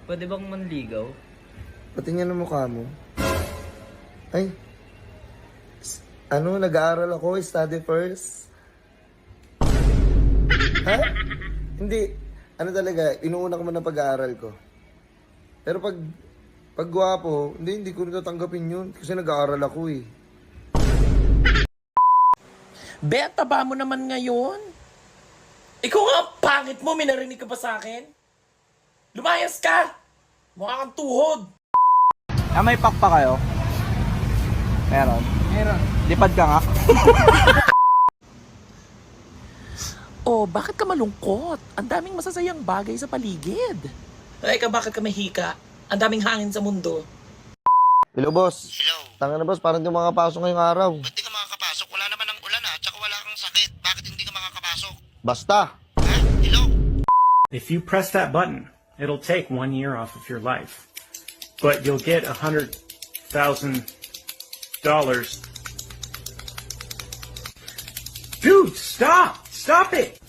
Pwede bang manligaw? Patingin ang mukha mo. Ay, nag-aaral ako, study first. Ha? Hindi. Ano talaga, inuuna ko muna pag-aaral ko. Pero pag gwapo, hindi ko natatanggapin yun. Kasi nag-aaral ako eh. Beta ba mo naman ngayon? Ikaw nga ang pangit mo, may narinig ka ba sa akin? Lumayas ka! Mukha kang tuhod! May pack pa kayo? Meron? Meron. Lipad ka nga. Oh, bakit ka malungkot? Ang daming masasayang bagay sa paligid. Ay ka, bakit ka mahika? Ang daming hangin sa mundo. Hello, boss. Hello. Tanga na, boss. Parang di makakapasok ngayong araw. Ba't di ka makakapasok? Wala naman ng ulan tsaka wala kang sakit. Bakit hindi ka makakapasok? Basta. Ha? Hello? If you press that button, it'll take 1 year off of your life. But you'll get $100,000. Dude, stop! Stop it!